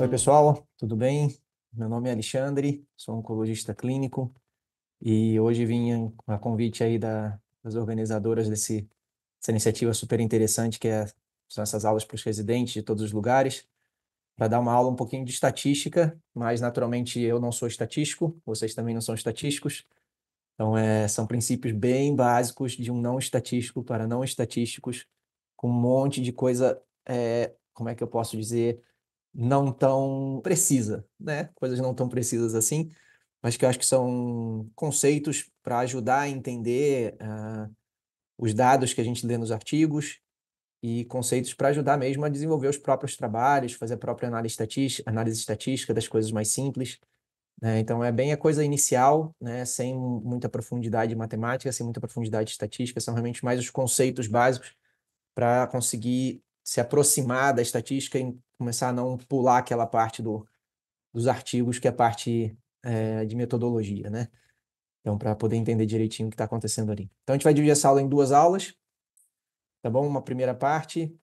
Oi, pessoal, tudo bem? Meu nome é Alexandre, sou oncologista clínico e hoje vim a convite aí das organizadoras dessa iniciativa super interessante são essas aulas para os residentes de todos os lugares, para dar uma aula um pouquinho de estatística, mas naturalmente eu não sou estatístico, vocês também não são estatísticos, então são princípios bem básicos de um não estatístico para não estatísticos, com um monte de coisa, como é que eu posso dizer, não tão precisa, né? Coisas não tão precisas assim, mas que eu acho que são conceitos para ajudar a entender os dados que a gente lê nos artigos e conceitos para ajudar mesmo a desenvolver os próprios trabalhos, fazer a própria análise estatística das coisas mais simples, né? Então é bem a coisa inicial, né? Sem muita profundidade matemática, sem muita profundidade estatística, são realmente mais os conceitos básicos para conseguir se aproximar da estatística e começar a não pular aquela parte dos artigos, que é a parte de metodologia, né? Então, para poder entender direitinho o que está acontecendo ali. Então, a gente vai dividir essa aula em duas aulas, tá bom? Uma primeira parte,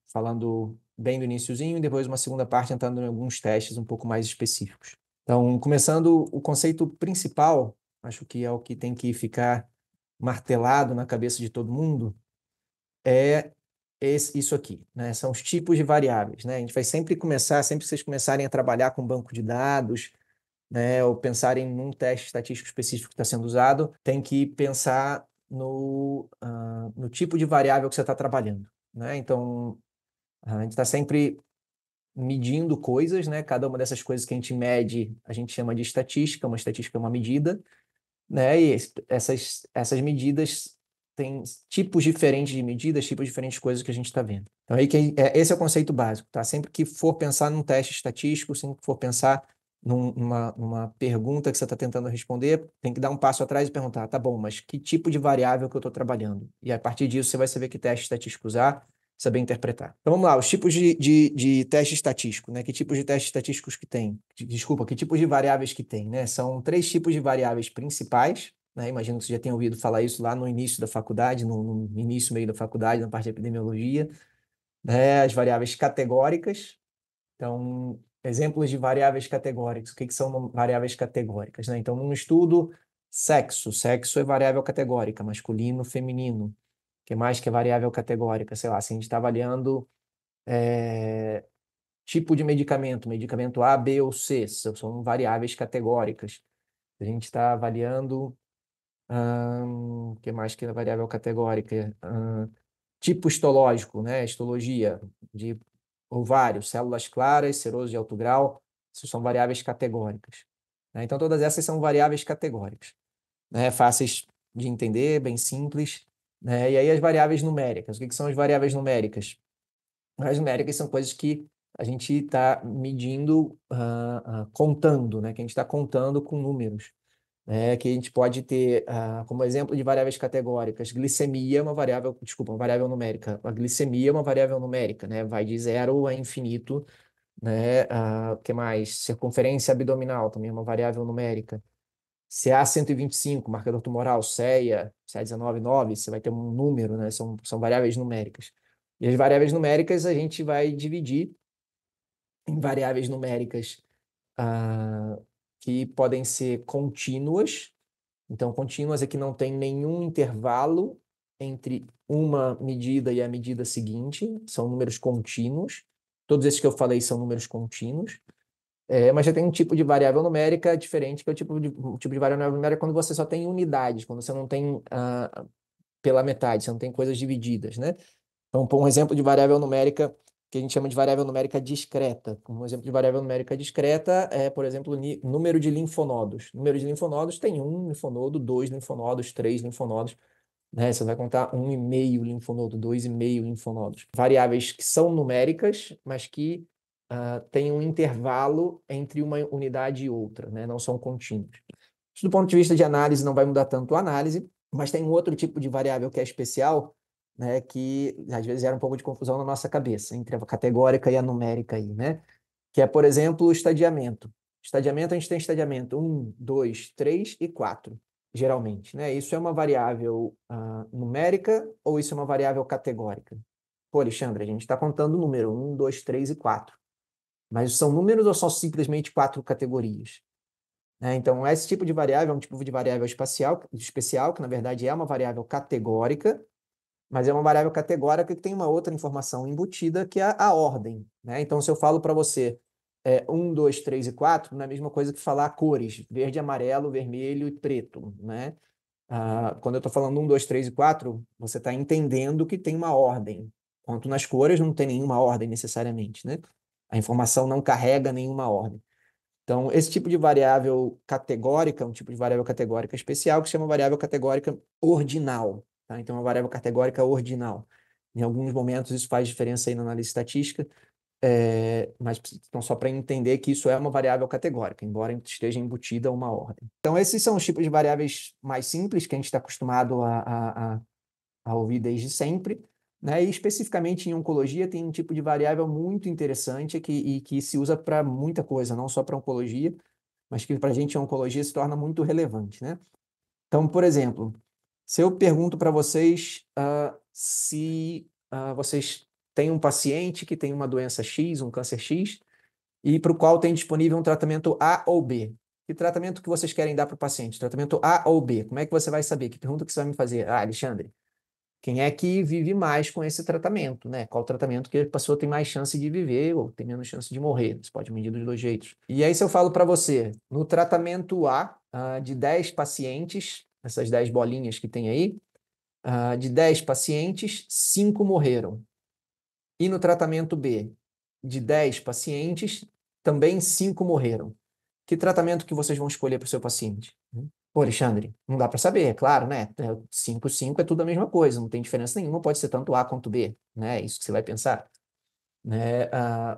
falando bem do iniciozinho, e depois uma segunda parte entrando em alguns testes um pouco mais específicos. Então, começando, o conceito principal, acho que é o que tem que ficar martelado na cabeça de todo mundo, é isso aqui, né? São os tipos de variáveis, né? A gente vai sempre começar, sempre que vocês começarem a trabalhar com banco de dados, né, ou pensarem num teste estatístico específico que está sendo usado, tem que pensar no tipo de variável que você está trabalhando, né? Então, a gente está sempre medindo coisas, né? Cada uma dessas coisas que a gente mede, a gente chama de estatística, uma estatística é uma medida, né? E essas medidas têm tipos diferentes de medidas, tipos diferentes de coisas que a gente está vendo. Então, esse é o conceito básico, tá? Sempre que for pensar num teste estatístico, sempre que for pensar numa pergunta que você está tentando responder, tem que dar um passo atrás e perguntar, tá bom, mas que tipo de variável que eu estou trabalhando? E a partir disso você vai saber que teste estatístico usar, saber interpretar. Então vamos lá, os tipos de teste estatístico, né? Que tipos de testes estatísticos que tem? Desculpa, que tipos de variáveis que tem, né? São três tipos de variáveis principais, né? Imagino que você já tenha ouvido falar isso lá no início da faculdade, no início, meio da faculdade, na parte de epidemiologia, né? As variáveis categóricas. Então, exemplos de variáveis categóricas. O que são variáveis categóricas, né? Então, num estudo, sexo é variável categórica, masculino, feminino. O que mais que é variável categórica? Sei lá, se a gente está avaliando tipo de medicamento, medicamento A, B ou C, são variáveis categóricas. A gente está avaliando, o que mais que é variável categórica? Tipo histológico, né? Histologia de ovário, células claras, seroso de alto grau, isso são variáveis categóricas, né? Então, todas essas são variáveis categóricas, né? Fáceis de entender, bem simples, né? E aí as variáveis numéricas. O que são as variáveis numéricas? As numéricas são coisas que a gente está medindo, contando, né? Que a gente está contando com números. Que a gente pode ter, como exemplo de variáveis categóricas, glicemia é uma variável, desculpa, uma variável numérica. A glicemia é uma variável numérica, né? Vai de zero a infinito, né? O que mais? Circunferência abdominal também é uma variável numérica. CA 125, marcador tumoral, CEA, CA 19,9, você vai ter um número, né? São variáveis numéricas. E as variáveis numéricas a gente vai dividir em variáveis numéricas que podem ser contínuas. Então, contínuas é que não tem nenhum intervalo entre uma medida e a medida seguinte, são números contínuos. Todos esses que eu falei são números contínuos. Mas já tem um tipo de variável numérica diferente, que é o tipo de variável numérica quando você só tem unidades, quando você não tem pela metade, você não tem coisas divididas, né? Então, por um exemplo de variável numérica que a gente chama de variável numérica discreta. Um exemplo de variável numérica discreta é, por exemplo, número de linfonodos. Número de linfonodos tem um linfonodo, dois linfonodos, três linfonodos, né? Você vai contar 1,5 linfonodo, 2,5 linfonodos. Variáveis que são numéricas, mas que têm um intervalo entre uma unidade e outra, né? Não são contínuos. Isso, do ponto de vista de análise, não vai mudar tanto a análise, mas tem um outro tipo de variável que é especial, né? Que às vezes gera um pouco de confusão na nossa cabeça, entre a categórica e a numérica aí, né? Que é, por exemplo, o estadiamento. Estadiamento, a gente tem estadiamento 1, 2, 3 e 4, geralmente, né? Isso é uma variável numérica ou isso é uma variável categórica? Pô, Alexandre, a gente está contando o número 1, 2, 3 e 4. Mas são números ou são simplesmente 4 categorias? Então, esse tipo de variável é um tipo de variável especial, que na verdade é uma variável categórica, mas é uma variável categórica que tem uma outra informação embutida, que é a ordem. Então, se eu falo para você 1, 2, 3 e 4, não é a mesma coisa que falar cores, verde, amarelo, vermelho e preto. Quando eu estou falando 1, 2, 3 e 4, você está entendendo que tem uma ordem. Enquanto nas cores não tem nenhuma ordem necessariamente. A informação não carrega nenhuma ordem. Então, esse tipo de variável categórica, um tipo de variável categórica especial, que se chama variável categórica ordinal. Então, é uma variável categórica ordinal. Em alguns momentos isso faz diferença aí na análise estatística, mas então, só para entender que isso é uma variável categórica, embora esteja embutida uma ordem. Então, esses são os tipos de variáveis mais simples que a gente está acostumado a ouvir desde sempre. E especificamente em oncologia tem um tipo de variável muito interessante que se usa para muita coisa, não só para oncologia, mas que para a gente em oncologia se torna muito relevante. Então, por exemplo, se eu pergunto para vocês se vocês têm um paciente que tem uma doença X, um câncer X, e para o qual tem disponível um tratamento A ou B. Que tratamento que vocês querem dar para o paciente? Tratamento A ou B? Como é que você vai saber? Que pergunta que você vai me fazer? Alexandre, quem é que vive mais com esse tratamento, Qual tratamento que a pessoa tem mais chance de viver ou tem menos chance de morrer? Você pode medir dos dois jeitos. E aí, se eu falo para você, no tratamento A, de 10 pacientes, essas 10 bolinhas que tem aí, de 10 pacientes, 5 morreram. E no tratamento B, de 10 pacientes, também 5 morreram. Que tratamento que vocês vão escolher para o seu paciente? Pô, Alexandre, não dá para saber, é claro, 5, 5 é tudo a mesma coisa, não tem diferença nenhuma, pode ser tanto A quanto B, É isso que você vai pensar.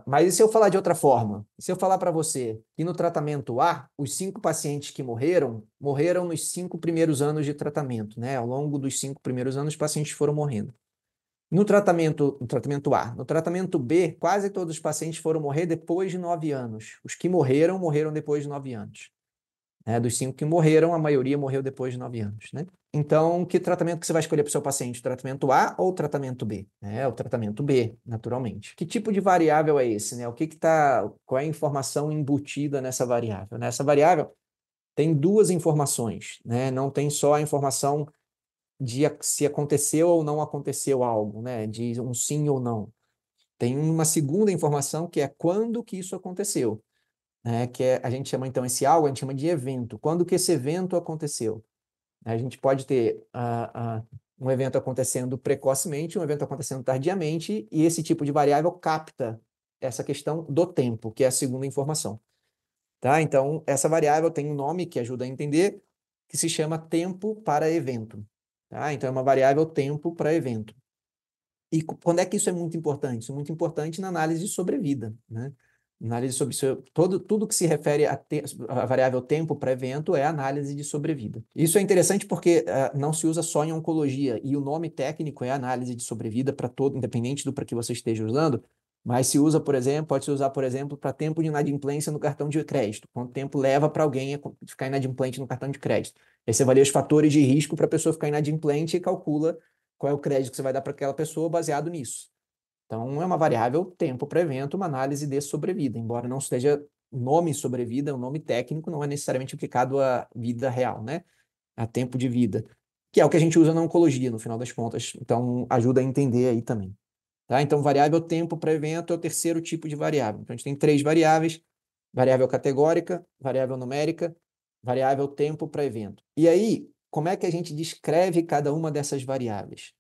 Mas e se eu falar de outra forma? Se eu falar para você que no tratamento A, os 5 pacientes que morreram, morreram nos 5 primeiros anos de tratamento, Ao longo dos 5 primeiros anos, os pacientes foram morrendo. No tratamento A. No tratamento B, quase todos os pacientes foram morrer depois de 9 anos. Os que morreram, morreram depois de 9 anos. Dos 5 que morreram, a maioria morreu depois de 9 anos. Então, que tratamento que você vai escolher para o seu paciente? Tratamento A ou tratamento B? O tratamento B, naturalmente. Que tipo de variável é esse? Qual é a informação embutida nessa variável? Essa variável tem duas informações. Não tem só a informação de se aconteceu ou não aconteceu algo, de um sim ou não. Tem uma segunda informação que é quando que isso aconteceu. A gente chama então esse algo, a gente chama de evento. Quando que esse evento aconteceu? A gente pode ter um evento acontecendo precocemente, um evento acontecendo tardiamente, e esse tipo de variável capta essa questão do tempo, que é a segunda informação. Então, essa variável tem um nome que ajuda a entender, que se chama tempo para evento. Então, é uma variável tempo para evento. E quando é que isso é muito importante? Isso é muito importante na análise de sobrevida. Análise sobre tudo que se refere a variável tempo para evento é análise de sobrevida. Isso é interessante porque não se usa só em oncologia, e o nome técnico é análise de sobrevida para todo, independente do para que você esteja usando, mas se usa, por exemplo, pode se usar, por exemplo, para tempo de inadimplência no cartão de crédito. Quanto tempo leva para alguém ficar inadimplente no cartão de crédito? Aí você avalia os fatores de risco para a pessoa ficar inadimplente e calcula qual é o crédito que você vai dar para aquela pessoa baseado nisso. Então, é uma variável tempo para evento, uma análise de sobrevida, embora não esteja nome sobrevida, o nome técnico não é necessariamente aplicado à vida real, A tempo de vida, que é o que a gente usa na oncologia, no final das contas. Então, ajuda a entender aí também. Então, variável tempo para evento é o terceiro tipo de variável. Então, a gente tem 3 variáveis: variável categórica, variável numérica, variável tempo para evento. E aí, como é que a gente descreve cada uma dessas variáveis?